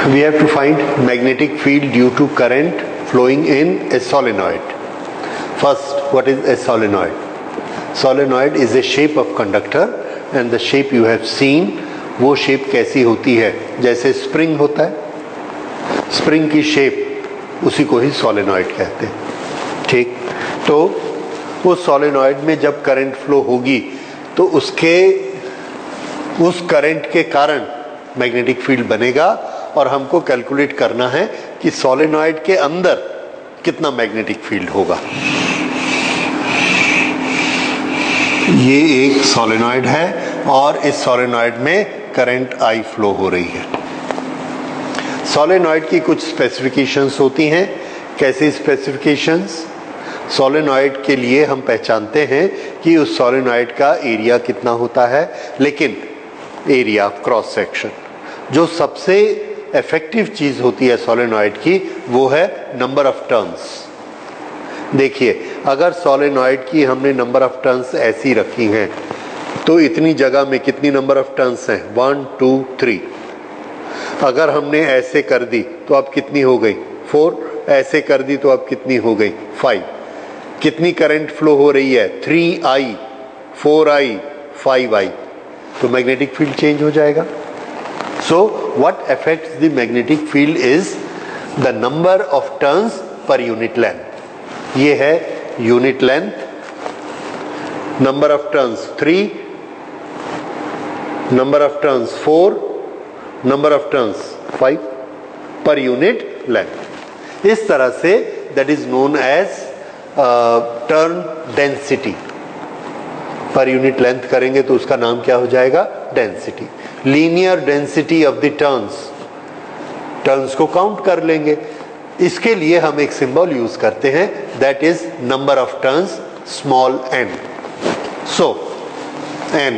We have to find magnetic field due to current flowing in a solenoid. First, what is a solenoid? Solenoid is a shape of conductor and the shape you have seen, वो shape कैसी होती है? जैसे spring होता है, spring की shape उसी को ही solenoid कहते हैं. ठीक, तो वो solenoid में जब current flow होगी तो उस current के कारण magnetic field बनेगा और हमको कैलकुलेट करना है कि सोलेनॉइड के अंदर कितना मैग्नेटिक फील्ड होगा. ये एक सोलेनॉइड है और इस सोलेनॉइड में करंट आई फ्लो हो रही है. सोलेनॉइड की कुछ स्पेसिफिकेशंस होती हैं. कैसी स्पेसिफिकेशंस? सोलेनॉइड के लिए हम पहचानते हैं कि उस सोलेनॉइड का एरिया कितना होता है, लेकिन एरिया क्रॉस सेक्शन जो सबसे इफेक्टिव चीज होती है सोलेनॉइड की, वो है नंबर ऑफ टर्न्स. देखिए, अगर सोलेनॉइड की हमने नंबर ऑफ टर्न्स ऐसी रखी हैं तो इतनी जगह में कितनी नंबर ऑफ टर्न्स हैं? 1 2 3. अगर हमने ऐसे कर दी तो अब कितनी हो गई? 4. ऐसे कर दी तो अब कितनी हो गई? 5. कितनी करंट फ्लो हो रही है? 3I 4I 5I. तो मैग्नेटिक फील्ड चेंज हो जाएगा. So what affects the magnetic field is the number of turns per unit length. ये है unit length, number of turns 3, number of turns 4, number of turns 5 per unit length. इस तरह से that is known as turn density. per unit length करेंगे तो उसका नाम क्या हो जाएगा? Density. Linear density of the turns. Turns को काउंट कर लेंगे. इसके लिए हम एक सिंबल यूज करते हैं, that is number of turns, small n. So n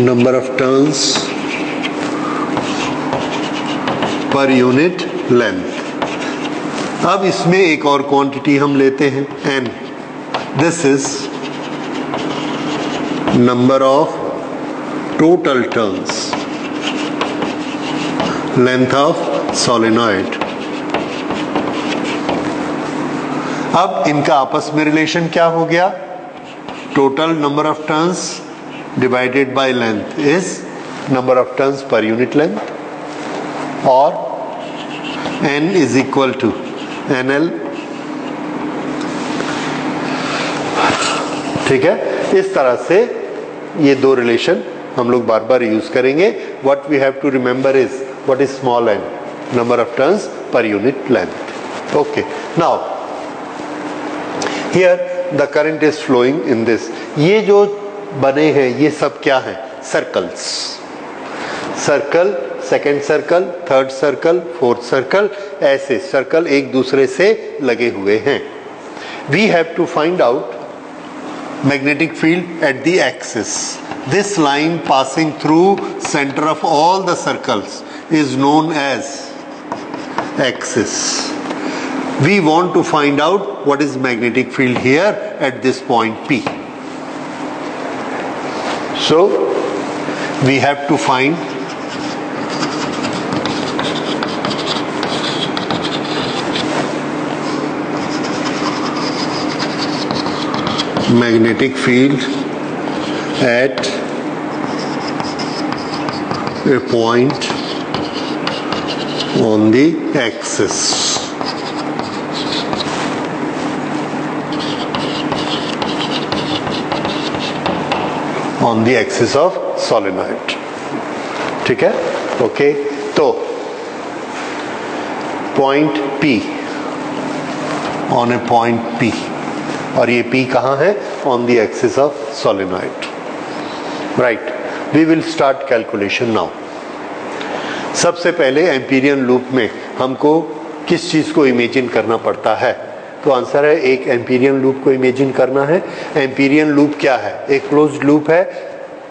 number of turns per unit length. अब इसमें एक और क्वांटिटी हम लेते हैं n. This is number of total turns, length of solenoid. अब इनका आपस में रिलेशन क्या हो गया? Total number of turns divided by length is number of turns per unit length, और n is equal to NL. ठीक है, इस तरह से ये दो रिलेशन हम लोग बार बार यूज करेंगे. What we have to remember is what is small n, number of turns per unit length. Okay, now here the current is flowing in this. ये जो बने हैं ये सब क्या है? Circles. Circle, second circle, third circle, fourth circle, ऐसे circle एक दूसरे से लगे हुए हैं. We have to find out magnetic field at the axis. This line passing through center of all the circles is known as axis. We want to find out what is magnetic field here at this point P. So we have to find magnetic field at a point on the axis. On the axis of solenoid. ठीक है? Okay, तो point P, on a point P, और ये P कहाँ है? On the axis of solenoid. Right, we will start calculation now. सबसे पहले Amperian loop में हमको किस चीज को इमेजिन करना पड़ता है? तो आंसर है एक एम्पीरियन लूप को इमेजिन करना है. एम्पीरियन लूप क्या है? एक क्लोज्ड लूप है.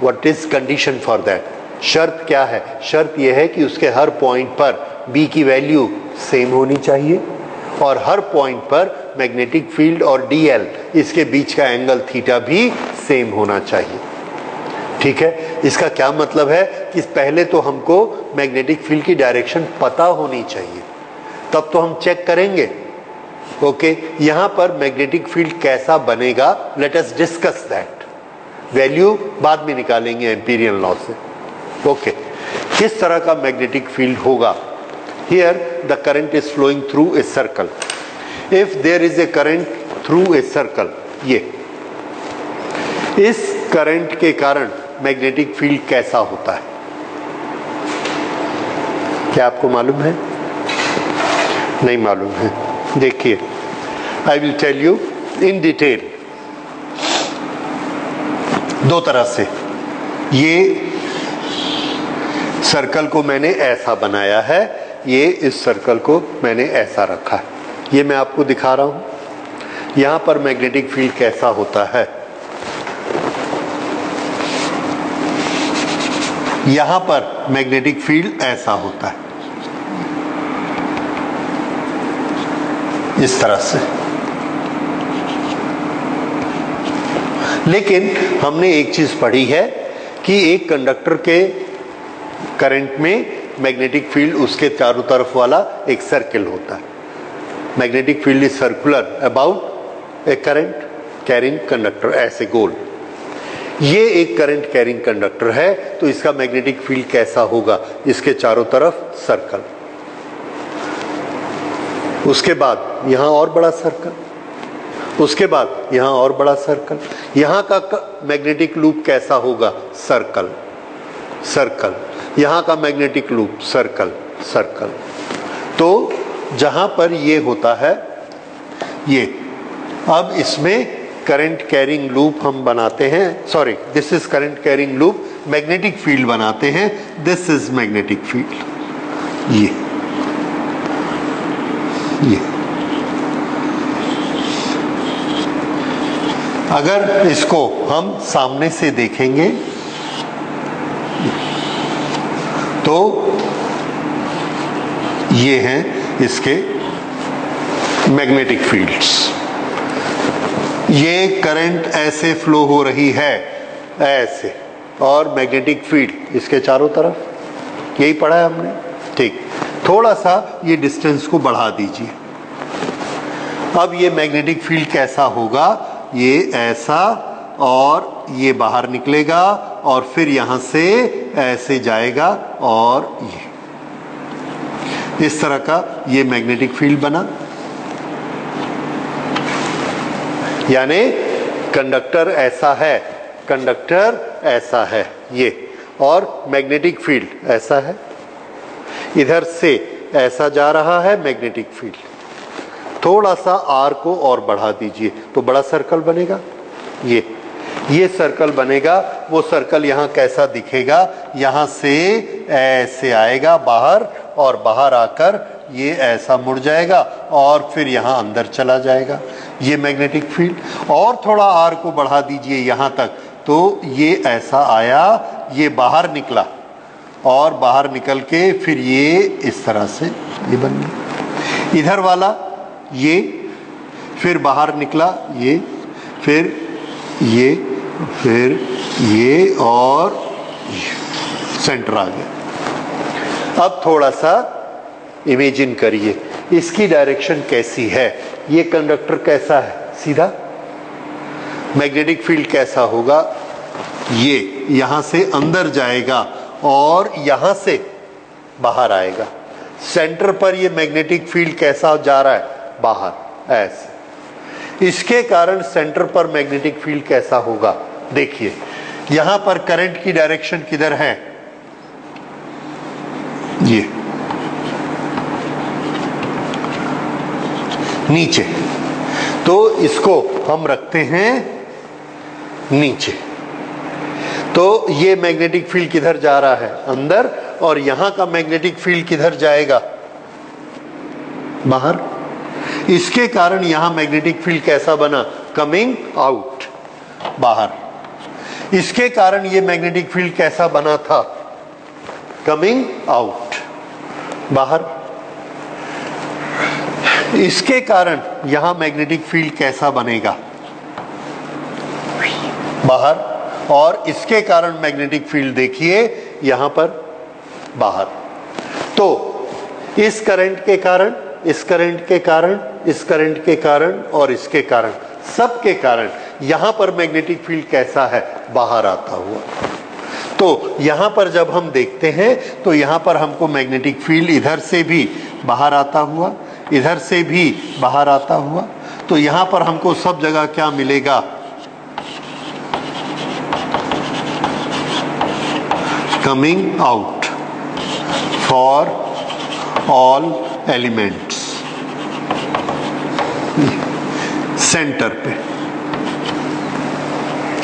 What is condition for that? शर्त क्या है? शर्त यह है कि उसके हर पॉइंट पर B की वैल्यू सेम होनी चाहिए और हर पॉइंट पर मैग्नेटिक फील्ड और dl इसके बीच का एंगल थीटा भी सेम होना चाहिए। ठीक है, इसका क्या मतलब है कि पहले तो हमको मैग्नेटिक फील्ड की डायरेक्शन पता होनी चाहिए, तब तो हम चेक करेंगे। ओके, यहां पर मैग्नेटिक फील्ड कैसा बनेगा, let us discuss that. Value बाद में निकालेंगे एम्पीरियल लॉ से। ओके, किस तरह का मैग्नेटिक फील्ड होगा? Here the current is flowing through a circle. If there is a current through a circle, ये इस करंट के कारण मैग्नेटिक फील्ड कैसा होता है, क्या आपको मालूम है? नहीं मालूम है। देखिए, I will tell you in detail. दो तरह से, ये सर्कल को मैंने ऐसा बनाया है, ये इस सर्कल को मैंने ऐसा रखा है, ये मैं आपको दिखा रहा हूं। यहां पर मैग्नेटिक फील्ड कैसा होता है, यहां पर मैग्नेटिक फील्ड ऐसा होता है, इस तरह से। लेकिन हमने एक चीज पढ़ी है कि एक कंडक्टर के करंट में मैग्नेटिक फील्ड उसके चारों तरफ वाला एक सर्कल होता है। Magnetic field is circular about A current carrying conductor, ऐसे गोल। ये एक करंट कैरिंग कंडक्टर है, तो इसका मैग्नेटिक फील्ड कैसा होगा, इसके चारों तरफ सर्कल। उसके बाद यहां और बड़ा सर्कल, उसके बाद यहां और बड़ा सर्कल। यहां का मैग्नेटिक लूप कैसा होगा, सर्कल सर्कल। यहां का मैग्नेटिक लूप सर्कल सर्कल। तो जहां पर ये होता है, ये अब इसमें करंट कैरिंग लूप हम बनाते हैं, sorry this is current carrying loop, magnetic field बनाते हैं, दिस इज मैग्नेटिक फील्ड। ये अगर इसको हम सामने से देखेंगे तो ये हैं इसके मैग्नेटिक फील्ड्स। ये करंट ऐसे फ्लो हो रही है, ऐसे, और मैग्नेटिक फील्ड इसके चारों तरफ, यही पढ़ा है हमने। ठीक, थोड़ा सा ये डिस्टेंस को बढ़ा दीजिए। अब ये मैग्नेटिक फील्ड कैसा होगा, ये ऐसा, और ये बाहर निकलेगा और फिर यहां से ऐसे जाएगा, और ये इस तरह का ये मैग्नेटिक फील्ड बना। यानी कंडक्टर ऐसा है, कंडक्टर ऐसा है ये, और मैग्नेटिक फील्ड ऐसा है, इधर से ऐसा जा रहा है मैग्नेटिक फील्ड। थोड़ा सा आर को और बढ़ा दीजिए तो बड़ा सर्कल बनेगा, ये सर्कल बनेगा। वो सर्कल यहाँ कैसा दिखेगा, यहाँ से ऐसे आएगा बाहर, और बाहर आकर ये ऐसा मुड़ जाएगा और फिर यहाँ अंदर चला जाएगा, ये मैग्नेटिक फील्ड। और थोड़ा आर को बढ़ा दीजिए यहाँ तक, तो ये ऐसा आया, ये बाहर निकला, और बाहर निकल के फिर ये इस तरह से ये बन गया। इधर वाला ये, फिर बाहर निकला ये, फिर ये, फिर ये, और सेंटर आ गया। अब थोड़ा सा इमेजिन करिए, इसकी डायरेक्शन कैसी है, ये कंडक्टर कैसा है, सीधा। मैग्नेटिक फील्ड कैसा होगा, ये यहां से अंदर जाएगा और यहां से बाहर आएगा। सेंटर पर ये मैग्नेटिक फील्ड कैसा जा रहा है, बाहर, ऐसे। इसके कारण सेंटर पर मैग्नेटिक फील्ड कैसा होगा, देखिए यहां पर करंट की डायरेक्शन किधर है, ये नीचे, तो इसको हम रखते हैं नीचे। तो ये मैग्नेटिक फील्ड किधर जा रहा है, अंदर, और यहां का मैग्नेटिक फील्ड किधर जाएगा, बाहर। इसके कारण यहां मैग्नेटिक फील्ड कैसा बना, कमिंग आउट, बाहर। इसके कारण ये मैग्नेटिक फील्ड कैसा बना था, कमिंग आउट, बाहर। इसके कारण यहां मैग्नेटिक फील्ड कैसा बनेगा बाहर, और इसके कारण मैग्नेटिक फील्ड देखिए यहां पर बाहर। तो इस करंट के कारण, इस करंट के कारण, इस करंट के कारण और इसके कारण, सब के कारण यहां पर मैग्नेटिक फील्ड कैसा है, बाहर आता हुआ। तो यहां पर जब हम देखते हैं तो यहां पर हमको मैग्नेटिक फील्ड इधर से भी बाहर आता हुआ, इधर से भी बाहर आता हुआ। तो यहां पर हमको सब जगह क्या मिलेगा, coming out for all elements centre पे।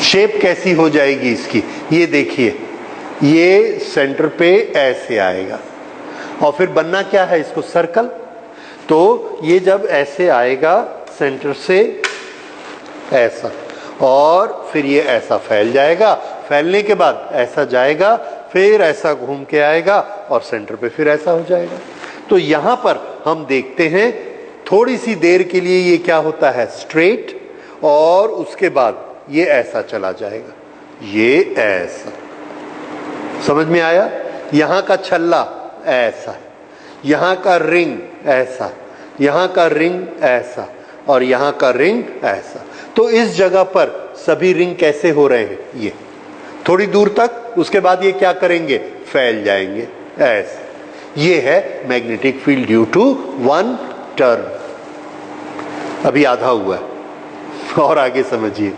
शेप कैसी हो जाएगी इसकी, ये देखिए, ये सेंटर पे ऐसे आएगा और फिर बनना क्या है इसको, सर्कल। तो ये जब ऐसे आएगा सेंटर से ऐसा, और फिर ये ऐसा फैल जाएगा, फैलने के बाद ऐसा जाएगा, फिर ऐसा घूम के आएगा और सेंटर पे फिर ऐसा हो जाएगा। तो यहां पर हम देखते हैं थोड़ी सी देर के लिए ये क्या होता है, स्ट्रेट, और उसके बाद ये ऐसा चला जाएगा, ये ऐसा। समझ में आया? यहां का छल्ला ऐसा, यहां का रिंग ऐसा, यहां का रिंग ऐसा, और यहां का रिंग ऐसा। तो इस जगह पर सभी रिंग कैसे हो रहे हैं, ये थोड़ी दूर तक, उसके बाद ये क्या करेंगे, फैल जाएंगे ऐसे। ये है magnetic field due to one turn. अभी आधा हुआ है और आगे समझिए।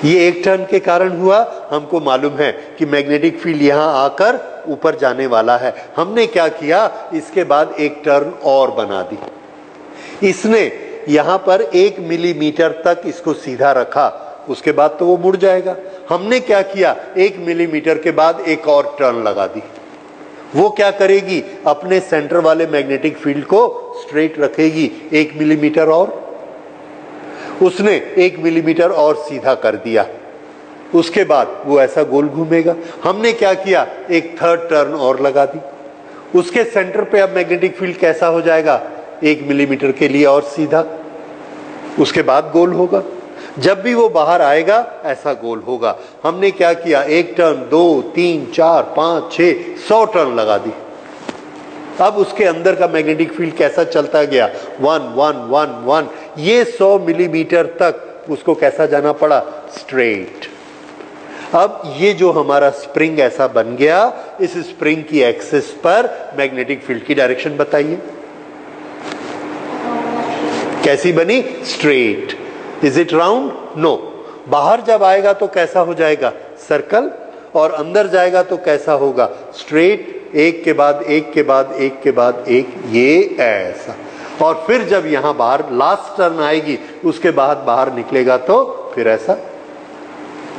ये एक टर्न के कारण हुआ, हमको मालूम है कि मैग्नेटिक फील्ड यहां आकर ऊपर जाने वाला है। हमने क्या किया, इसके बाद एक टर्न और बना दी। इसने यहां पर 1 मिलीमीटर तक इसको सीधा रखा, उसके बाद तो वो मुड़ जाएगा। हमने क्या किया, 1 मिलीमीटर के बाद एक और टर्न लगा दी। वो क्या करेगी, अपने सेंटर वाले मैग्नेटिक फील्ड को स्ट्रेट रखेगी 1 मिलीमीटर, और उसने 1 मिलीमीटर और सीधा कर दिया। उसके बाद वो ऐसा गोल घूमेगा। हमने क्या किया, एक थर्ड टर्न और लगा दी। उसके सेंटर पे अब मैग्नेटिक फील्ड कैसा हो जाएगा, 1 मिलीमीटर के लिए और सीधा, उसके बाद गोल होगा। जब भी वो बाहर आएगा ऐसा गोल होगा। हमने क्या किया, एक टर्न, 2, 3, 4, 5, 6, 100 टर्न लगा दी। अब उसके अंदर का मैग्नेटिक फील्ड कैसा चलता गया, 1, 1, 1, 1, ये 100 मिलीमीटर तक उसको कैसा जाना पड़ा, स्ट्रेट। अब ये जो हमारा स्प्रिंग ऐसा बन गया, इस स्प्रिंग की एक्सिस पर मैग्नेटिक फील्ड की डायरेक्शन बताइए कैसी बनी, straight. Is it round, no. बाहर जब आएगा तो कैसा हो जाएगा, सर्कल, और अंदर जाएगा तो कैसा होगा, स्ट्रेट, एक के बाद एक के बाद एक के बाद एक, ये ऐसा। और फिर जब यहां बाहर लास्ट टर्न आएगी, उसके बाद बाहर निकलेगा तो फिर ऐसा।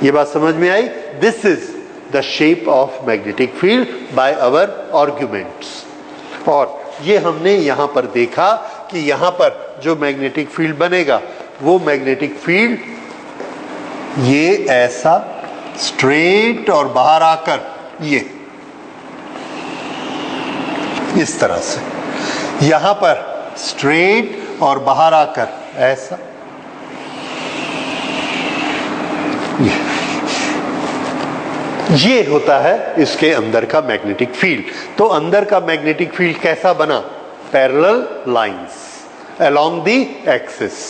ये बात समझ में आई? This is the shape of magnetic field by our arguments. और ये हमने यहां पर देखा कि यहां पर जो मैग्नेटिक फील्ड बनेगा, वो मैग्नेटिक फील्ड ये ऐसा स्ट्रेट और बाहर आकर ये इस तरह से, यहां पर स्ट्रेट और बाहर आकर ऐसा, ये होता है इसके अंदर का मैग्नेटिक फील्ड। तो अंदर का मैग्नेटिक फील्ड कैसा बना, parallel lines along the axis.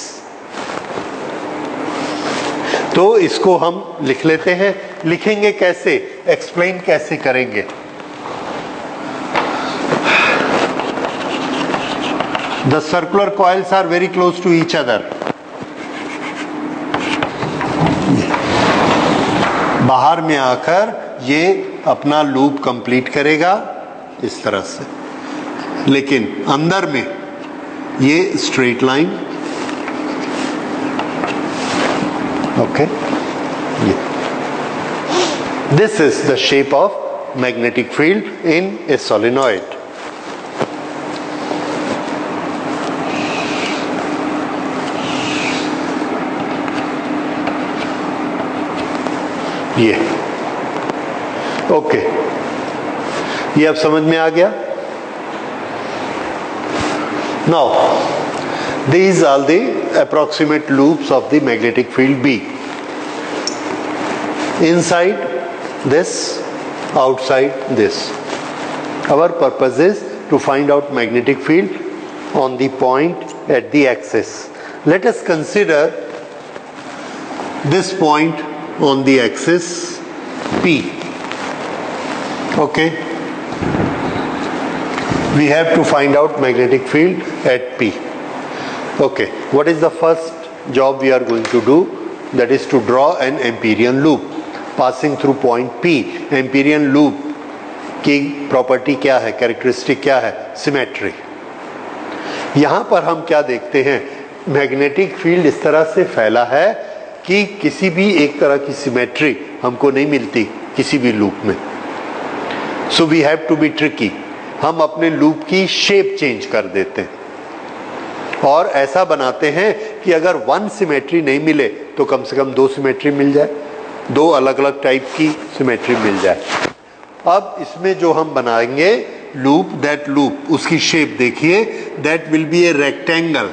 तो इसको हम लिख लेते हैं। लिखेंगे कैसे, एक्सप्लेन कैसे करेंगे, the circular coils are very close to each other. बाहर में आकर ये अपना लूप कंप्लीट करेगा इस तरह से, लेकिन अंदर में ये straight line, okay. This is the shape of magnetic field in A solenoid. ये ओके, ये अब समझ में आ गया। Now These are the approximate loops of the magnetic field B. Inside this, outside this. Our purpose is to find out magnetic field on the point at the axis. Let us consider this point on the axis P. Okay. We have to find out magnetic field at P. Okay. What is the first job we are going to do? That is to draw an Amperian loop passing through point P. Amperian loop की property क्या है, characteristic क्या है? Symmetry. यहां पर हम क्या देखते हैं, मैग्नेटिक फील्ड इस तरह से फैला है कि किसी भी एक तरह की सिमेट्री हमको नहीं मिलती किसी भी लूप में. So we have to be tricky. हम अपने लूप की शेप चेंज कर देते हैं और ऐसा बनाते हैं कि अगर वन सिमेट्री नहीं मिले तो कम से कम दो सिमेट्री मिल जाए, दो अलग अलग टाइप की सिमेट्री मिल जाए. अब इसमें जो हम बनाएंगे लूप, दैट लूप, उसकी शेप देखिए, that will B a rectangle.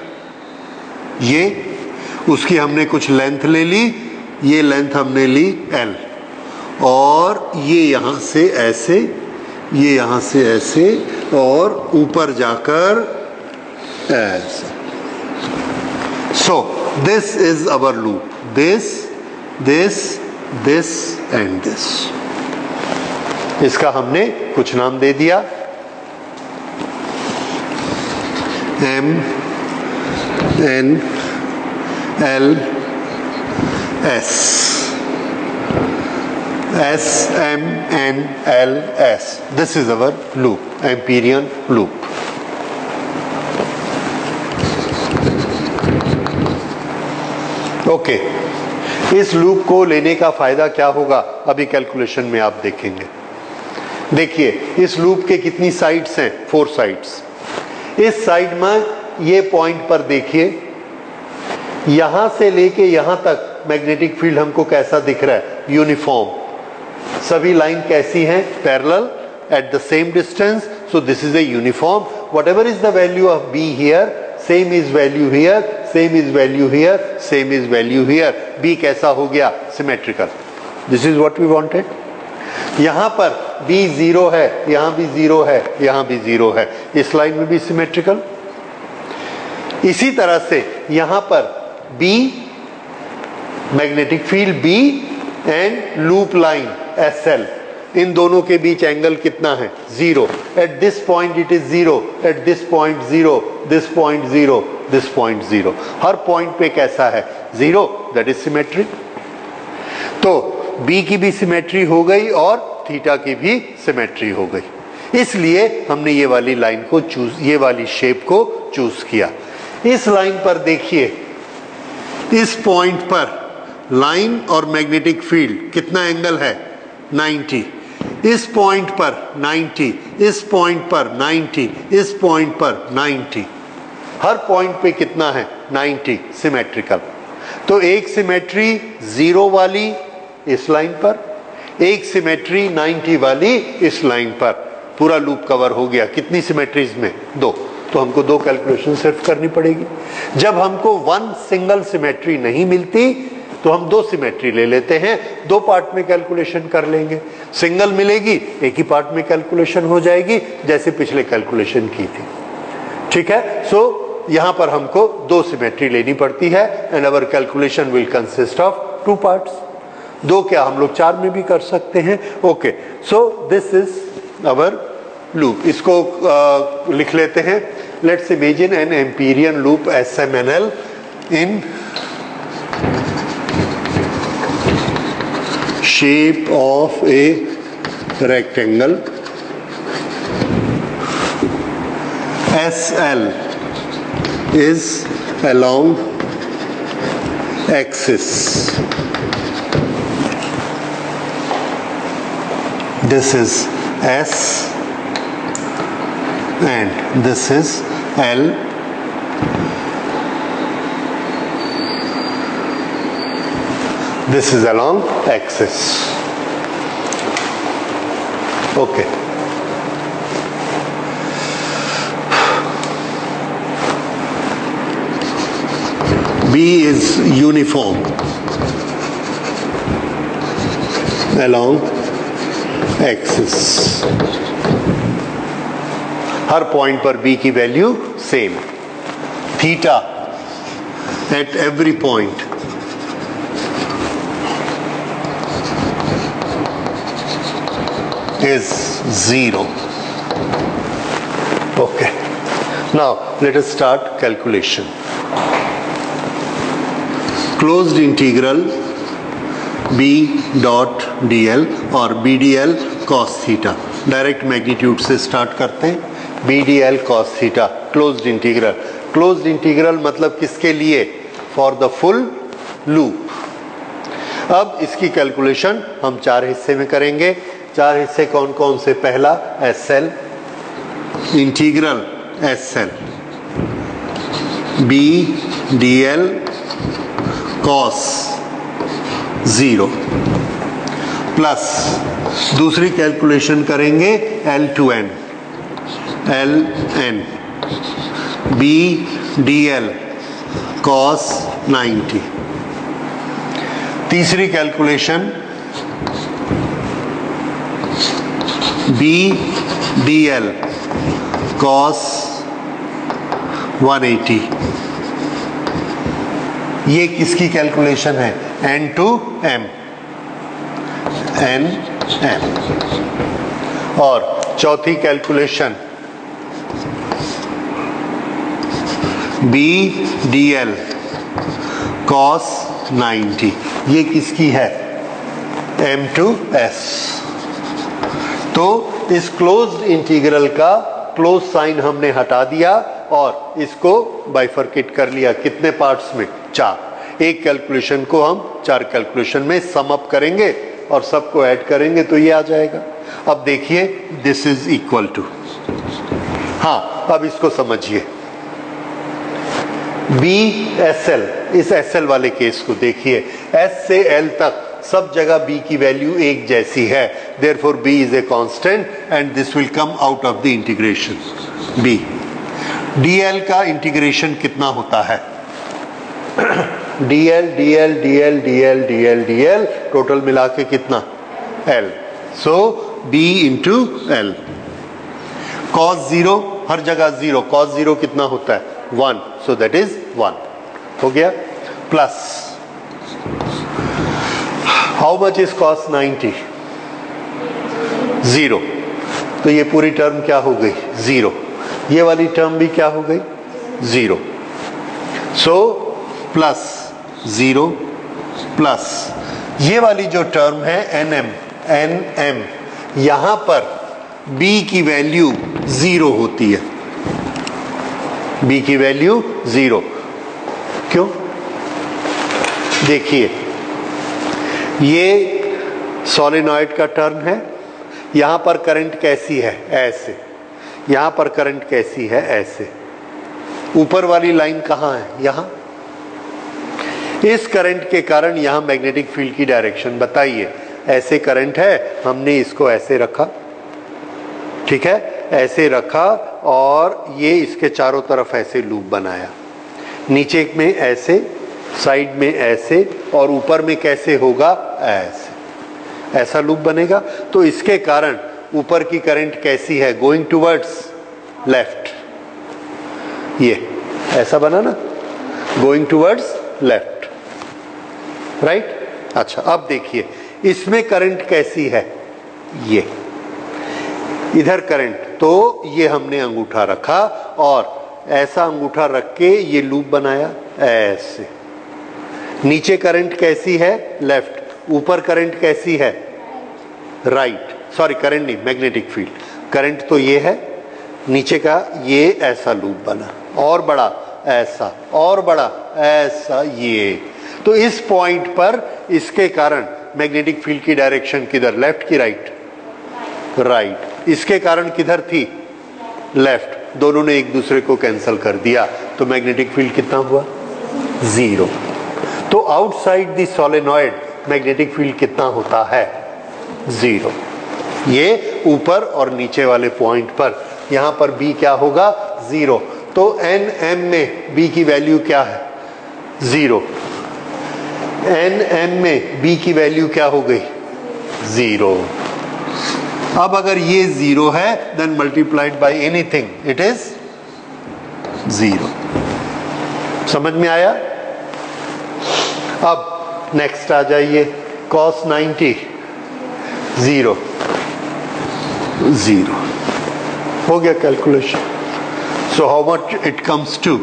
ये उसकी हमने कुछ लेंथ ले ली, ये लेंथ हमने ली L, और ये यहां से ऐसे, ये यहां से ऐसे, और ऊपर जाकर ऐसे. सो this is our loop. This, this, this and this. इसका हमने कुछ नाम दे दिया, M N L S. S M N L S. This is our loop, Amperian loop. Okay. इस लूप को लेने का फायदा क्या होगा अभी कैलकुलेशन में आप देखेंगे. देखिए इस लूप के कितनी साइड्स हैं, 4 साइड्स. इस साइड में ये पॉइंट पर देखिए, यहां से लेके यहां तक मैग्नेटिक फील्ड हमको कैसा दिख रहा है, यूनिफॉर्म. सभी लाइन कैसी हैं, parallel at the same distance. So this is a uniform. Whatever is the value of B here, same is value here, same is value here, same is value here. B कैसा हो गया, symmetrical. This is what we wanted. यहां पर B 0 है, यहां भी 0 है, यहां भी 0 है. इस लाइन में भी सिमेट्रिकल. इसी तरह से यहां पर B, magnetic field B and loop line SL, इन दोनों के बीच एंगल कितना है, 0. At this point it is 0, at this point 0, this point 0, this point 0. Her point पे कैसा है, 0. That is symmetry. तो B की भी सिमेट्री हो गई और थीटा की भी सिमेट्री हो गई. इसलिए हमने ये वाली लाइन को चूज, ये वाली शेप को चूज किया. इस लाइन पर देखिए, इस पॉइंट पर लाइन और मैग्नेटिक फील्ड कितना एंगल है, 90. इस पॉइंट पर 90, इस पॉइंट पर 90, इस पॉइंट पर 90. हर पॉइंट पे कितना है, 90. सिमेट्रिकल. तो एक सिमेट्री 0 वाली इस लाइन पर, एक सिमेट्री 90 वाली इस लाइन पर. पूरा लूप कवर हो गया. कितनी सिमेट्रीज में, 2. तो हमको 2 कैलकुलेशन सिर्फ करनी पड़ेगी. जब हमको 1 सिंगल सिमेट्री नहीं मिलती तो हम 2 सिमेट्री ले लेते हैं, 2 पार्ट में कैलकुलेशन कर लेंगे. सिंगल मिलेगी, एक ही पार्ट में कैलकुलेशन हो जाएगी, जैसे पिछले कैलकुलेशन की थी. ठीक है. सो यहां पर हमको 2 सिमेट्री लेनी पड़ती है and our calculation will consist of 2 parts. 2 क्या, हम लोग 4 में भी कर सकते हैं. Okay. So this is our loop. इसको लिख लेते हैं. Let's imagine an Amperian loop SMNL इन shape of a rectangle. SL is along axis. This is S and this is L. This is along axis. Okay. B is uniform along axis. Her point पर B की value same. Theta at every point is 0. Okay. Now let us start calculation. Closed integral B dot dl और BDL cos theta. Direct magnitude से start करते हैं. BDL cos theta closed integral. Closed integral मतलब किसके लिए? For the full loop. अब इसकी calculation हम 4 हिस्से में करेंगे. 4 हिस्से कौन कौन से? पहला SL integral SL B DL cos 0 plus दूसरी कैलकुलेशन करेंगे L to N LN B DL cos 90. तीसरी कैलकुलेशन B DL cos 180. ये किसकी कैलकुलेशन है? N to M N M. और चौथी कैलकुलेशन B DL cos 90. ये किसकी है? M to S. तो इस क्लोज्ड इंटीग्रल का क्लोज साइन हमने हटा दिया और इसको बाइफरकेट कर लिया. कितने पार्ट्स में? 4. एक कैलकुलेशन को हम 4 कैलकुलेशन में सम अप करेंगे और सबको ऐड करेंगे तो ये आ जाएगा. अब देखिए दिस इज इक्वल टू. हाँ, अब इसको समझिए. BSL, इस SL वाले केस को देखिए. S से L तक सब जगह B की वैल्यू एक जैसी है. Therefore B is a constant and this will come out of the integration. B. DL का इंटीग्रेशन कितना होता है? DL DL DL DL DL DL total मिला के कितना? L. So B into L. Cos 0 हर जगह 0. Cos 0 कितना होता है? 1. So that is 1. हो गया. Plus how much is cos 90? 0. तो ये पूरी टर्म क्या हो गई? 0. ये वाली टर्म भी क्या हो गई? 0. सो प्लस 0 प्लस ये वाली जो टर्म है NM यहां पर B की वैल्यू 0 होती है. B की वैल्यू 0. क्यों? देखिए ये सोलेनॉइड का टर्न है. यहां पर करंट कैसी है? ऐसे. यहां पर करंट कैसी है? ऐसे. ऊपर वाली लाइन कहां है? यहां. इस करंट के कारण यहां मैग्नेटिक फील्ड की डायरेक्शन बताइए. ऐसे करंट है, हमने इसको ऐसे रखा. ठीक है, ऐसे रखा और ये इसके चारों तरफ ऐसे लूप बनाया. नीचे में ऐसे, साइड में ऐसे और ऊपर में कैसे होगा? ऐसे. ऐसा लूप बनेगा. तो इसके कारण ऊपर की करंट कैसी है? Going towards left. ये ऐसा बना ना, गोइंग टुवर्ड्स लेफ्ट. राइट. अच्छा, अब देखिए इसमें करंट कैसी है? ये इधर करंट. तो ये हमने अंगूठा रखा और ऐसा अंगूठा रख के ये लूप बनाया ऐसे. नीचे करंट कैसी है? लेफ्ट. ऊपर करंट कैसी है? राइट. सॉरी, करंट नहीं, मैग्नेटिक फील्ड. करंट तो ये है, नीचे का ये ऐसा लूप बना और बड़ा ऐसा और बड़ा ऐसा. ये तो इस पॉइंट पर इसके कारण मैग्नेटिक फील्ड की डायरेक्शन किधर? लेफ्ट की राइट? राइट. इसके कारण किधर थी? लेफ्ट. दोनों ने एक दूसरे को कैंसिल कर दिया तो मैग्नेटिक फील्ड कितना हुआ? 0. तो outside the solenoid magnetic field कितना होता है? 0. ये ऊपर और नीचे वाले पॉइंट पर. यहां पर B क्या होगा? 0. तो NM में B की वैल्यू क्या है? 0, एन एम में b की वैल्यू क्या हो गई 0। अब अगर ये 0 है then multiplied by anything it is 0। समझ में आया? अब नेक्स्ट आ जाइए, cos 90 0 0 हो गया calculation. So how much it comes to,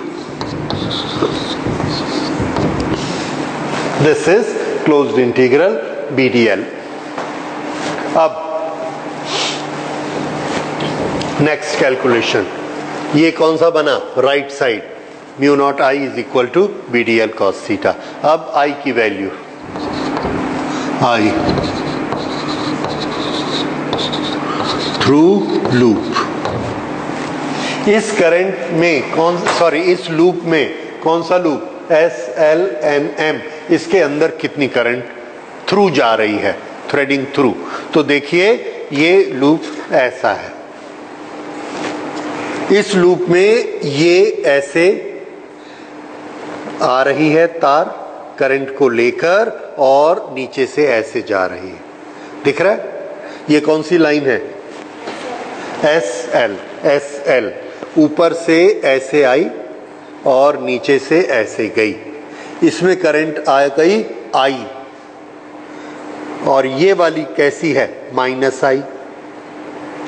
this is closed integral BDL। अब नेक्स्ट कैलकुलेशन, ये कौन सा बना, right side, mu naught I is equal to BDL cos theta. अब आई की वैल्यू, आई थ्रू लूप, इस करंट में इस लूप में कौन सा लूप, SLNM, इसके अंदर कितनी करंट थ्रू जा रही है, थ्रेडिंग थ्रू। तो देखिए ये लूप ऐसा है, इस लूप में ये ऐसे आ रही है तार करंट को लेकर और नीचे से ऐसे जा रही है, दिख रहा है? ये कौन सी लाइन है, SL, ऊपर से ऐसे आई और नीचे से ऐसे गई, इसमें करंट आ गई I, और ये वाली कैसी है, -I।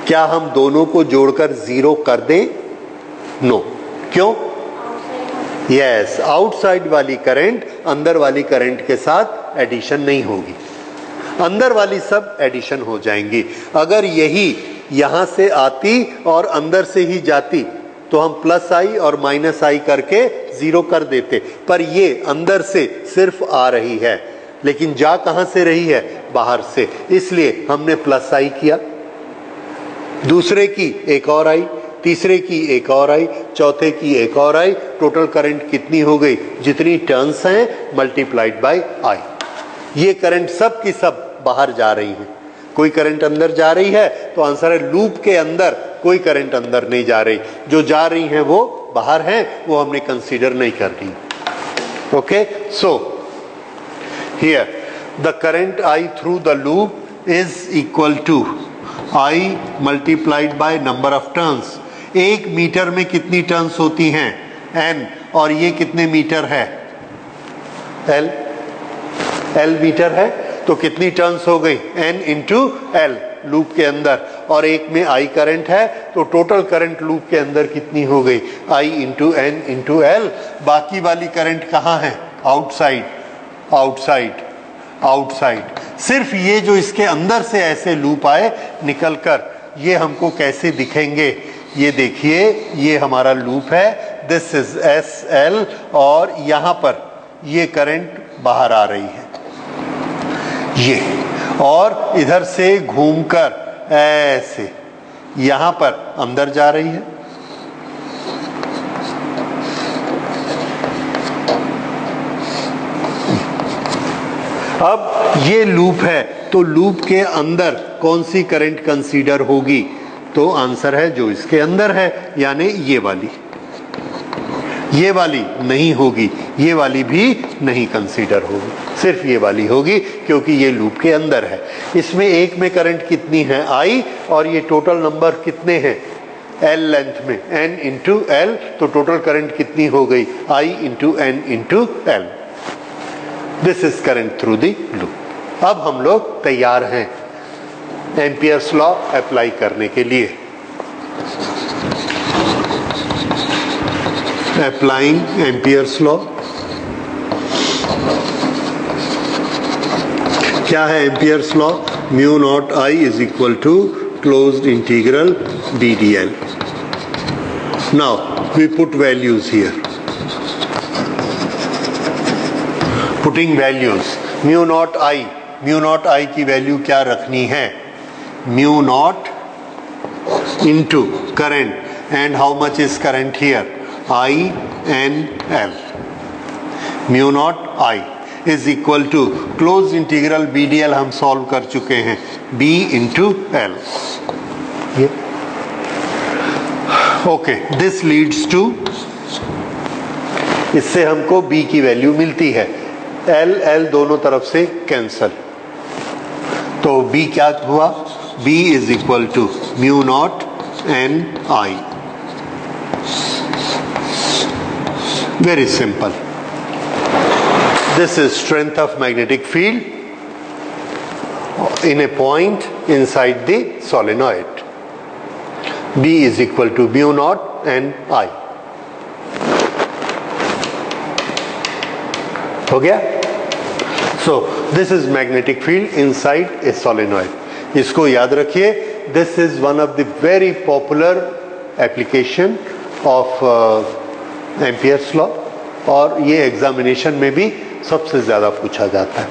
क्या हम दोनों को जोड़कर 0 कर दें? नो। क्यों? यस, आउटसाइड वाली करंट अंदर वाली करंट के साथ एडिशन नहीं होगी, अंदर वाली सब एडिशन हो जाएंगी। अगर यही यहां से आती और अंदर से ही जाती तो हम +I और -I करके 0 कर देते, पर ये अंदर से सिर्फ आ रही है, लेकिन जा कहां से रही है, बाहर से, इसलिए हमने +I किया, दूसरे की एक और आई, तीसरे की एक और आई, चौथे की एक और आई, टोटल करंट कितनी हो गई, जितनी टर्न्स हैं मल्टीप्लाइड बाय I। ये करंट सब की सब बाहर जा रही है, कोई करंट अंदर जा रही है, तो आंसर है लूप के अंदर कोई करंट अंदर नहीं जा रही, जो जा रही है वो बाहर हैं, वो हमने कंसीडर नहीं कर दी। Okay, so here the current I through the loop is equal to I multiplied by number of turns. 1 metre में कितनी टर्न्स होती हैं, N, और ये कितने मीटर है, L मीटर है, तो कितनी टर्न्स हो गई, N इंटू L लूप के अंदर, और एक में I करंट है, तो टोटल करंट लूप के अंदर कितनी हो गई, I into N into L। बाकी वाली करंट कहाँ है, आउटसाइड, आउटसाइड, आउटसाइड। सिर्फ ये जो इसके अंदर से ऐसे लूप आए निकलकर, ये हमको कैसे दिखेंगे, ये देखिए, ये हमारा लूप है, दिस इज SL, और यहां पर ये करंट बाहर आ रही है, ये, और इधर से घूमकर ऐसे यहां पर अंदर जा रही है। अब ये लूप है, तो लूप के अंदर कौन सी करंट कंसीडर होगी, तो आंसर है जो इसके अंदर है, यानी ये वाली, ये वाली नहीं होगी, ये वाली भी नहीं कंसीडर होगी, सिर्फ ये वाली होगी, क्योंकि ये लूप के अंदर है। इसमें एक में करंट कितनी है, I, और ये टोटल नंबर कितने हैं, L लेंथ में, N इंटू L, तो टोटल करंट कितनी हो गई, I into N into L। This is current through the loop. अब हम लोग तैयार हैं एम्पियर्स लॉ अप्लाई करने के लिए। अप्लाइंग एम्पियर्स लॉ, क्या है Ampere's law, mu naught I is equal to closed integral BDL। Now we put values here, putting values, mu naught I की वैल्यू क्या रखनी है, mu naught into current, and how much is current here, INL। Mu naught I is equal to close integral BDL हम solve कर चुके हैं, B into L। Okay, this leads to इससे हमको B की वैल्यू मिलती है, L L दोनों तरफ से कैंसल, तो B क्या हुआ, B is equal to mu naught N I. Very simple. This is strength of magnetic field in a point inside the solenoid. B is equal to mu naught n I. हो गया? So this is magnetic field inside a solenoid. इसको याद रखिए, this is one of the very popular application of Ampere's law, और ये examination में भी सबसे ज़्यादा पूछा जाता है।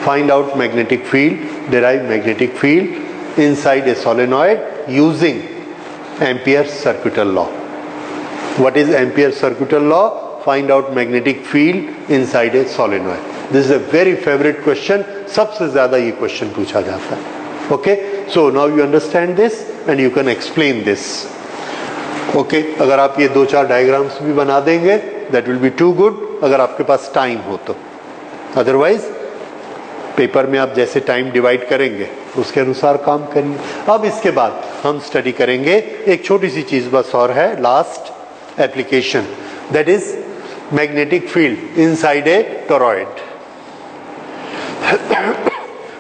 Find out magnetic field, derive magnetic field inside a solenoid using Ampere's circuital law. What is Ampere's circuital law? Find out magnetic field inside a solenoid. This is a very favourite question, सबसे ज़्यादा ये question पूछा जाता है। Okay, so now you understand this and you can explain this. Okay, अगर आप ये 2-4 diagrams भी बना देंगे that will be too good, अगर आपके पास टाइम हो तो। अदरवाइज पेपर में आप जैसे टाइम डिवाइड करेंगे उसके अनुसार काम करिए। अब इसके बाद हम स्टडी करेंगे एक छोटी सी चीज बस और है, last application, that is magnetic field inside a toroid.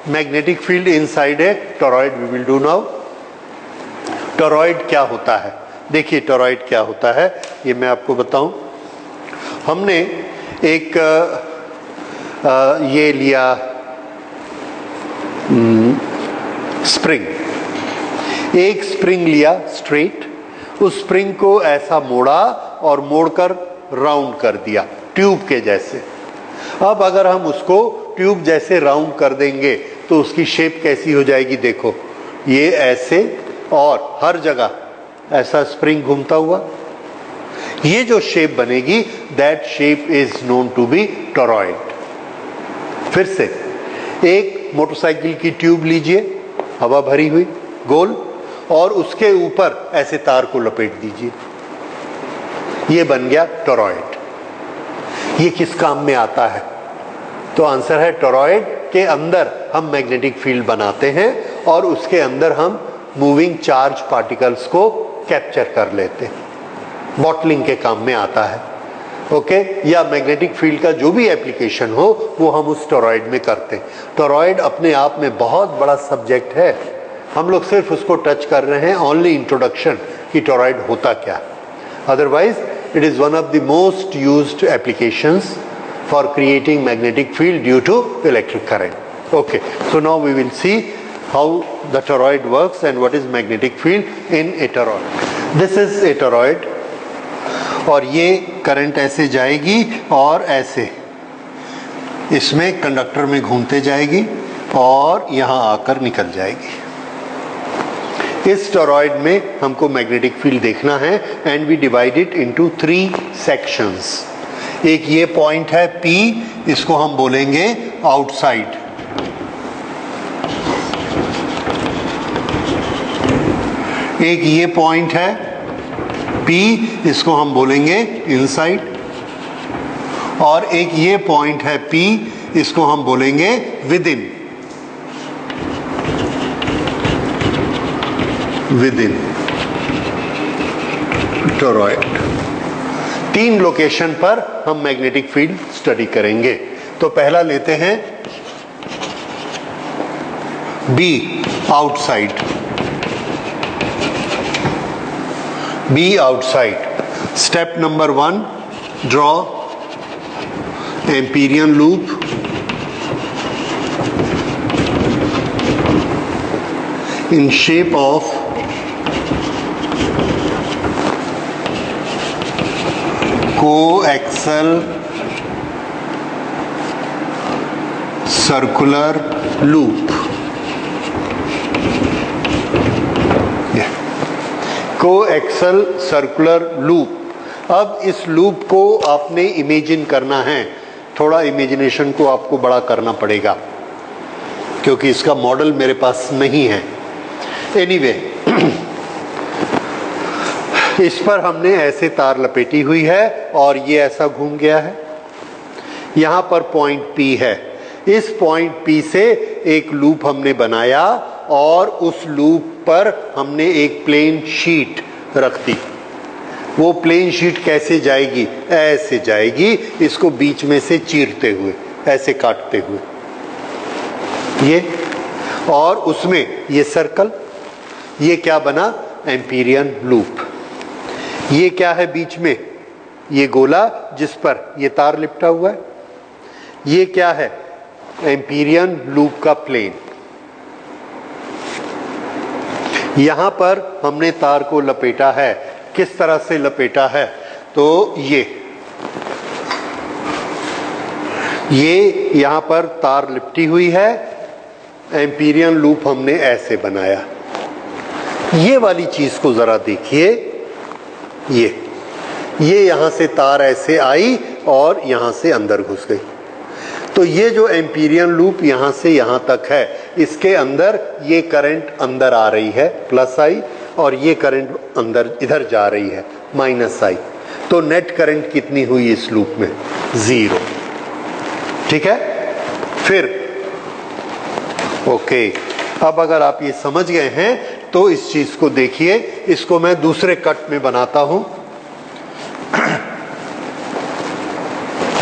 Magnetic field inside a toroid we will do now. Toroid क्या होता है? देखिए टोरॉइड क्या होता है ये मैं आपको बताऊं। हमने एक ये लिया स्प्रिंग, एक स्प्रिंग लिया स्ट्रेट, उस स्प्रिंग को ऐसा मोड़ा और मोड़कर राउंड कर दिया ट्यूब के जैसे। अब अगर हम उसको ट्यूब जैसे राउंड कर देंगे तो उसकी शेप कैसी हो जाएगी? देखो ये ऐसे, और हर जगह ऐसा स्प्रिंग घूमता हुआ, ये जो शेप बनेगी that shape is known to be toroid. फिर से एक मोटरसाइकिल की ट्यूब लीजिए, हवा भरी हुई गोल, और उसके ऊपर ऐसे तार को लपेट दीजिए, ये बन गया टोरॉइड। ये किस काम में आता है? तो आंसर है टोरॉइड के अंदर हम मैग्नेटिक फील्ड बनाते हैं और उसके अंदर हम मूविंग चार्ज पार्टिकल्स को कैप्चर कर लेते हैं, बॉटलिंग के काम में आता है। ओके, या मैग्नेटिक फील्ड का जो भी एप्लीकेशन हो वो हम उस टोरॉइड में करते हैं। टोरॉइड अपने आप में बहुत बड़ा सब्जेक्ट है, हम लोग सिर्फ उसको टच कर रहे हैं, ओनली इंट्रोडक्शन कि टोरॉइड होता क्या। Otherwise it is one of the most used applications for creating magnetic field due to electric current. Okay, so now we will see how the toroid works and what is magnetic field in a toroid. This is a toroid, और ये current ऐसे जाएगी और ऐसे इसमें conductor में घूमते जाएगी और यहाँ आकर निकल जाएगी। इस टोरॉइड में हमको मैग्नेटिक फील्ड देखना है and we divide it into 3 sections. एक ये पॉइंट है P, इसको हम बोलेंगे आउटसाइड। एक ये पॉइंट है P, इसको हम बोलेंगे इनसाइड, और एक ये पॉइंट है P, इसको हम बोलेंगे with in. With in toroid. 3 location पर हम मैग्नेटिक फील्ड स्टडी करेंगे। तो पहला लेते हैं B, outside. B outside. Step number 1, draw Amperian loop in shape of coaxial circular loop. Coaxial circular loop. अब इस लूप को आपने इमेजिन करना है, थोड़ा इमेजिनेशन को आपको बड़ा करना पड़ेगा क्योंकि इसका मॉडल मेरे पास नहीं है। एनीवे, इस पर हमने ऐसे तार लपेटी हुई है और ये ऐसा घूम गया है। यहां पर पॉइंट P है, इस पॉइंट P से एक लूप हमने बनाया और उस लूप पर हमने एक प्लेन शीट रख दी। वो प्लेन शीट कैसे जाएगी? ऐसे जाएगी, इसको बीच में से चीरते हुए, ऐसे काटते हुए ये, और उसमें ये सर्कल, ये क्या बना? Amperian loop. ये क्या है बीच में? ये गोला जिस पर ये तार लिपटा हुआ है। ये क्या है? एम्पीरियन लूप का प्लेन। यहां पर हमने तार को लपेटा है। किस तरह से लपेटा है? तो ये यहां पर तार लिपटी हुई है, एम्पीरियन लूप हमने ऐसे बनाया। ये वाली चीज को जरा देखिए, ये यहां से तार ऐसे आई और यहां से अंदर घुस गई। तो ये जो एम्पीरियन लूप यहां से यहां तक है, इसके अंदर ये करंट अंदर आ रही है प्लस आई, और ये करंट अंदर इधर जा रही है माइनस आई। तो नेट करंट कितनी हुई इस लूप में? 0। ठीक है। फिर ओके, अब अगर आप ये समझ गए हैं तो इस चीज को देखिए। इसको मैं दूसरे कट में बनाता हूं।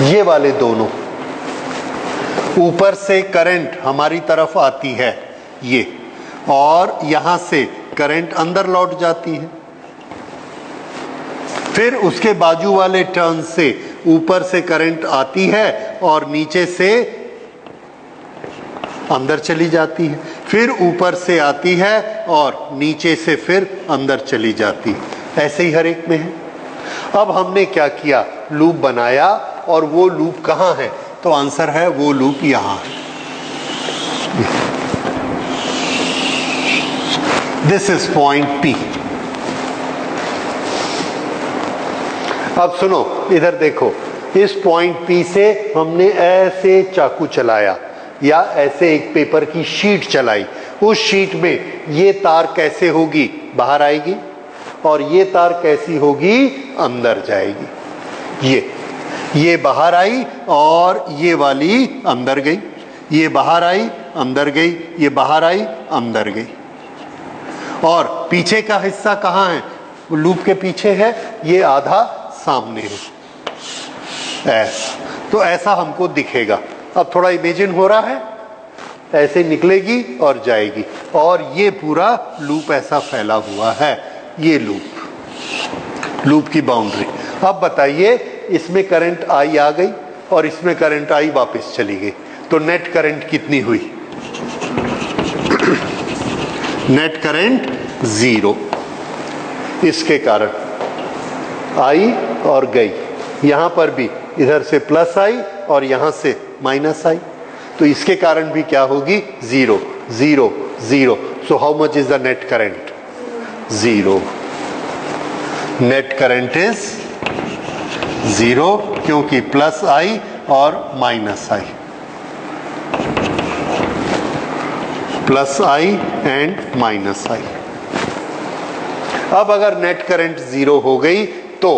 ये वाले दोनों, ऊपर से करंट हमारी तरफ आती है ये, और यहां से करंट अंदर लौट जाती है। फिर उसके बाजू वाले टर्न से ऊपर से करंट आती है और नीचे से अंदर चली जाती है, फिर ऊपर से आती है और नीचे से फिर अंदर चली जाती है। ऐसे ही हर एक में है। अब हमने क्या किया? लूप बनाया, और वो लूप कहाँ है? तो आंसर है वो लूप यहां है। This is point P। अब सुनो, इधर देखो, इस पॉइंट P से हमने ऐसे चाकू चलाया या ऐसे एक पेपर की शीट चलाई। उस शीट में ये तार कैसे होगी? बाहर आएगी, और ये तार कैसी होगी? अंदर जाएगी। ये बाहर आई और ये वाली अंदर गई, ये बाहर आई अंदर गई, ये बाहर आई अंदर गई। और पीछे का हिस्सा कहाँ है? लूप के पीछे है, ये आधा सामने है। ऐसा, तो ऐसा हमको दिखेगा। अब थोड़ा इमेजिन हो रहा है, ऐसे निकलेगी और जाएगी, और ये पूरा लूप ऐसा फैला हुआ है। ये लूप की बाउंड्री। अब बताइए, इसमें करंट आई आ गई और इसमें करंट आई वापस चली गई, तो नेट करंट कितनी हुई? Net current 0। इसके कारण आई और गई। यहां पर भी इधर से प्लस आई और यहां से माइनस आई, तो इसके कारण भी क्या होगी? 0 0 0। So how much is the net current? 0। Net current is 0, क्योंकि प्लस आई और minus I, plus I and minus I. अब अगर नेट करंट 0 हो गई तो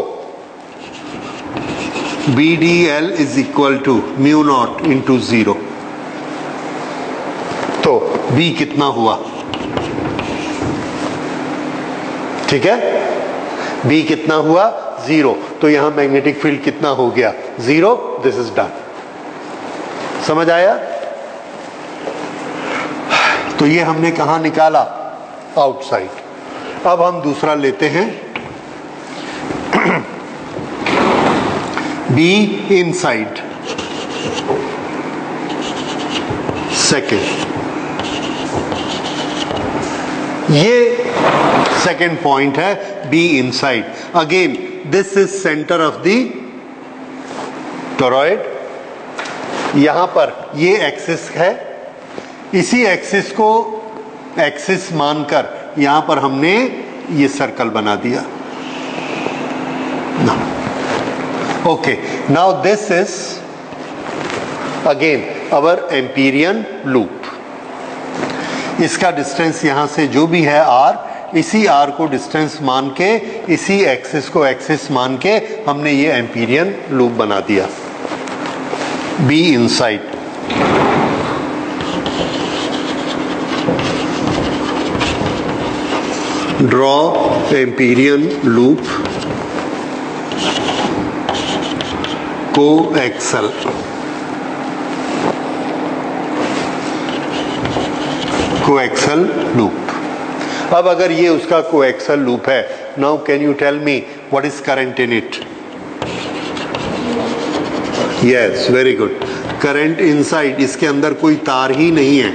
BDL is equal to mu naught into 0। तो B कितना हुआ? ठीक है, B कितना हुआ? 0। तो यहां मैग्नेटिक फील्ड कितना हो गया? 0। This is done. समझ आया? तो ये हमने कहां निकाला? आउटसाइड। अब हम दूसरा लेते हैं, B इनसाइड। सेकेंड, ये सेकेंड पॉइंट है, B inside. Again this is centre of the toroid. यहां पर ये एक्सिस है, इसी एक्सिस को एक्सिस मानकर यहां पर हमने ये सर्कल बना दिया। Okay, now this is again our Amperian loop. इसका डिस्टेंस यहां से जो भी है R, इसी r को डिस्टेंस मान के, इसी एक्सिस को एक्सिस मान के हमने ये एम्पीरियन लूप बना दिया। B inside, draw Amperian loop coaxial. Coaxial loop. अब अगर ये उसका कोएक्सल लूप है, now can you tell me what is current in it? Yes, very good. Current inside, इसके अंदर कोई तार ही नहीं है,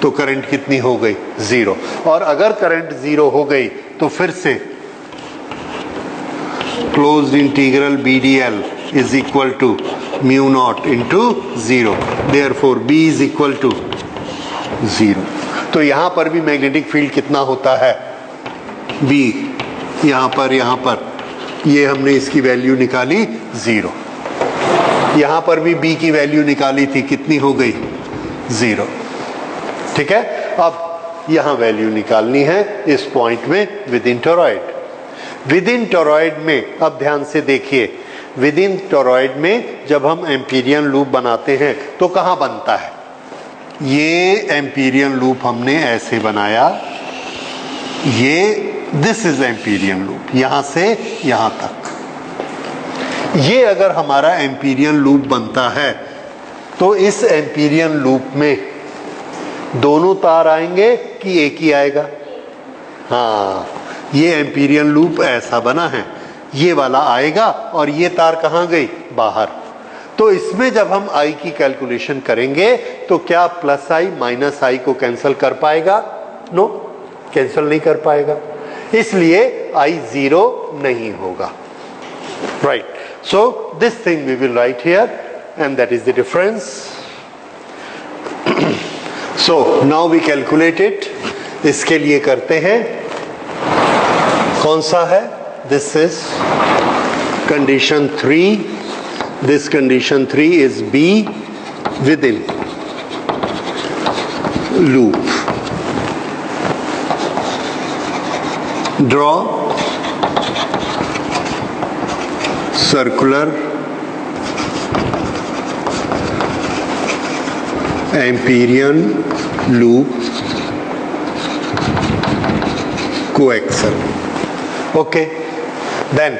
तो करंट कितनी हो गई? 0। और अगर करंट 0 हो गई तो फिर से closed integral BDL is equal to mu naught into 0, therefore B is equal to 0। तो यहां पर भी मैग्नेटिक फील्ड कितना होता है? B। यहां पर ये हमने इसकी वैल्यू निकाली 0। यहां पर भी B की वैल्यू निकाली थी, कितनी हो गई? 0। ठीक है, अब यहां वैल्यू निकालनी है इस पॉइंट में with in toroid. With in toroid में अब ध्यान से देखिए, विद इन टोरॉइड में जब हम एम्पीरियन लूप बनाते हैं तो कहां बनता है? ये एम्पीरियन लूप हमने ऐसे बनाया, ये दिस इज एम्पीरियन लूप, यहां से यहां तक। ये अगर हमारा एम्पीरियन लूप बनता है तो इस एम्पीरियन लूप में दोनों तार आएंगे कि एक ही आएगा? हाँ, ये एम्पीरियन लूप ऐसा बना है, ये वाला आएगा और ये तार कहाँ गई? बाहर। तो इसमें जब हम I की कैलकुलेशन करेंगे तो क्या प्लस I माइनस I को कैंसिल कर पाएगा? नो, कैंसिल नहीं कर पाएगा, इसलिए I 0 नहीं होगा। Right, so this thing we will write here and that is the difference. So now we calculate it. इसके लिए करते हैं, कौन सा है? This is condition 3। This condition 3 is B within loop. Draw circular amperian loop coaxial. Okay, then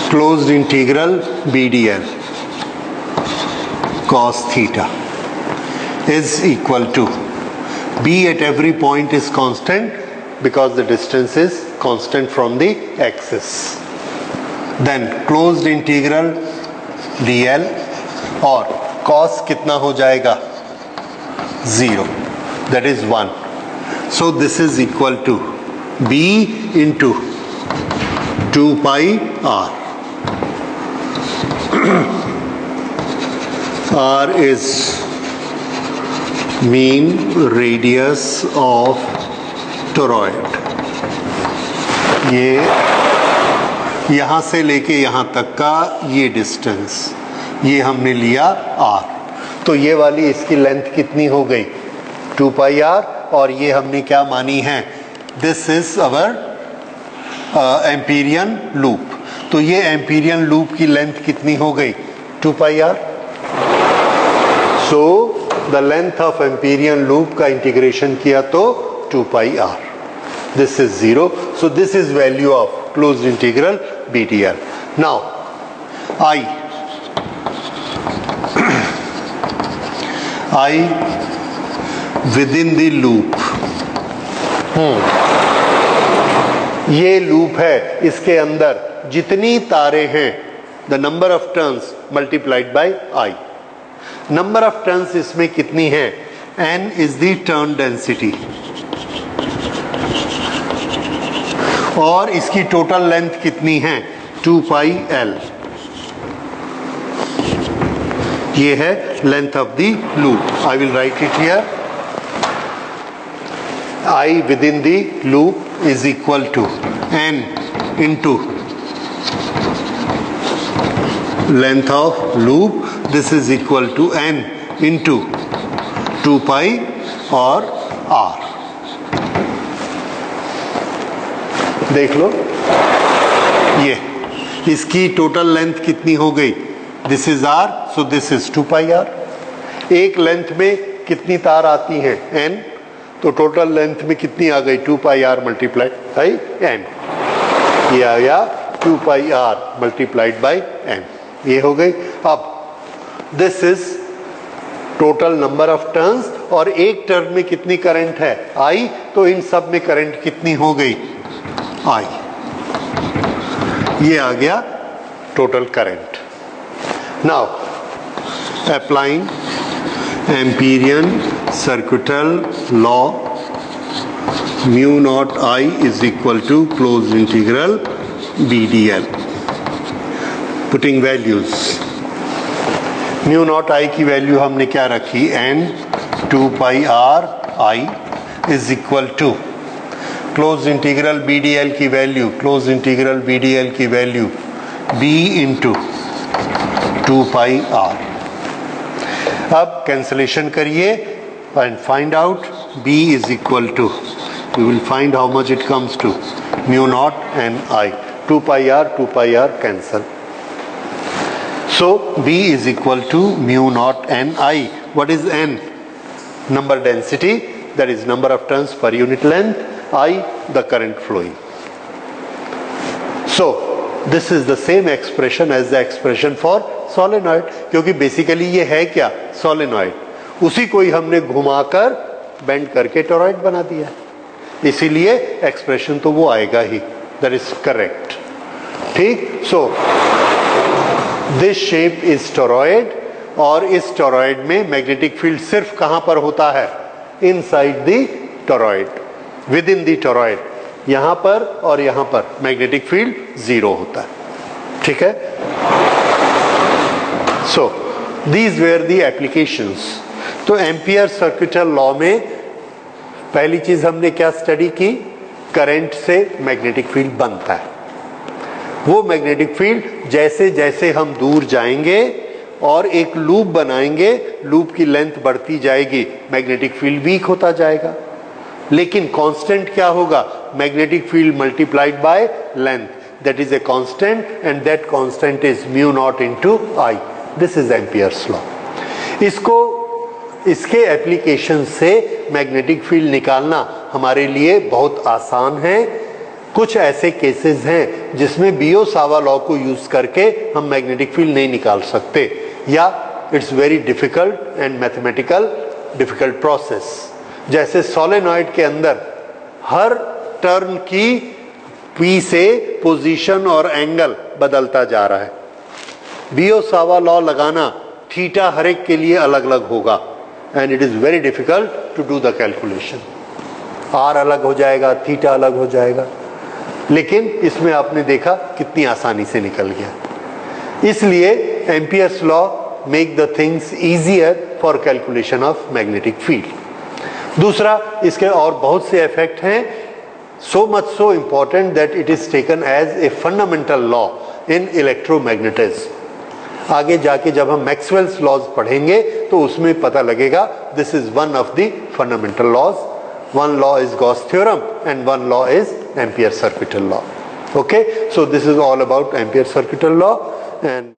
closed integral BDL cos theta is equal to B at every point is constant because the distance is constant from the axis. Then closed integral DL और cos कितना हो जाएगा? 0, that is 1. So this is equal to B into 2 pi R. R is mean radius of toroid. ये यहाँ से लेके यहाँ तक का ये डिस्टेंस, ये हमने लिया R। तो ये वाली इसकी लेंथ कितनी हो गई? 2 pi R। और ये हमने क्या मानी है? This is our Amperian loop. तो ये एम्पीरियन लूप की लेंथ कितनी हो गई? 2 pi R। So the length of Amperian loop का इंटीग्रेशन किया तो 2 pi R। This is 0। So this is value of closed integral BDL। Now I within the loop। ये लूप है, इसके अंदर जितनी तारें हैं, the number of turns multiplied by I। Number of turns इसमें कितनी है? N is the turn density, और इसकी टोटल लेंथ कितनी है? 2 pi L। ये है length of the loop. I will write it here. I within the loop is equal to N into length of loop. This is equal to N into 2 pi or R. देख लो, ये इसकी total length कितनी हो गई, this is r, so this is 2 pi r. एक length में कितनी तार आती हैं, n, तो टोटल लेंथ में कितनी आ गई, 2 pi are multiplied by n। ये आ गया 2 pi are multiplied by n, ये हो गई। अब this is total number of turns, और एक टर्न में कितनी करंट है, I, तो इन सब में करंट कितनी हो गई, I। ये आ गया total current. Now applying amperian circuital law, mu naught I is equal to close integral BDL, putting values. Mu naught I की वैल्यू हमने क्या रखी, n 2 pi r I is equal to close integral BDL की value, close integral BDL की value b into 2 pi r। अब cancellation करिए and find out b is equal to, you will find how much it comes to, mu naught n I, 2 pi r cancel, so b is equal to mu naught n I. What is n? Number density, that is number of turns per unit length, I the current flowing. So this is the same expression as the expression for solenoid, क्योंकि basically ये है क्या, solenoid, उसी को ही हमने घुमाकर bend करके toroid बना दिया है, इसीलिए एक्सप्रेशन तो वो आएगा ही, that is correct। ठीक, so this shape is toroid, और इस टोरॉइड में मैग्नेटिक फील्ड सिर्फ कहां पर होता है, inside the toroid, with in the toroid, यहां पर और यहां पर मैग्नेटिक फील्ड 0 होता है। ठीक है, so these where the applications. तो एम्पियर सर्किटल लॉ में पहली चीज हमने क्या स्टडी की, करंट से मैग्नेटिक फील्ड बनता है। वो मैग्नेटिक फील्ड जैसे जैसे हम दूर जाएंगे और एक लूप बनाएंगे, लूप की लेंथ बढ़ती जाएगी, मैग्नेटिक फील्ड वीक होता जाएगा, लेकिन कांस्टेंट क्या होगा, magnetic field multiplied by length, that is a constant, and that constant is mu naught into I। This is Ampere's law. इसके एप्लीकेशन से मैग्नेटिक फील्ड निकालना हमारे लिए बहुत आसान है। कुछ ऐसे केसेस हैं जिसमें बियोसावा लॉ को यूज करके हम मैग्नेटिक फील्ड नहीं निकाल सकते, या it's very difficult and mathematical difficult process. जैसे सोलेनॉइड के अंदर हर टर्न की P से पोजीशन और एंगल बदलता जा रहा है, बियोसावा लॉ लगाना थीटा हर एक के लिए अलग अलग होगा, and it is very difficult to do the calculation. R अलग हो जाएगा, थीटा अलग हो जाएगा, लेकिन इसमें आपने देखा कितनी आसानी से निकल गया। इसलिए Ampere's law make the things easier for calculation of magnetic field. दूसरा, इसके और बहुत से इफेक्ट हैं, so much so important that it is taken as a fundamental law in electromagnetism. आगे जाके जब हम मैक्सवेल्स लॉज पढ़ेंगे तो उसमें पता लगेगा, this is one of the fundamental laws. One law is Gauss theorem and one law is Ampere circuital law. Okay, so this is all about Ampere circuital law, and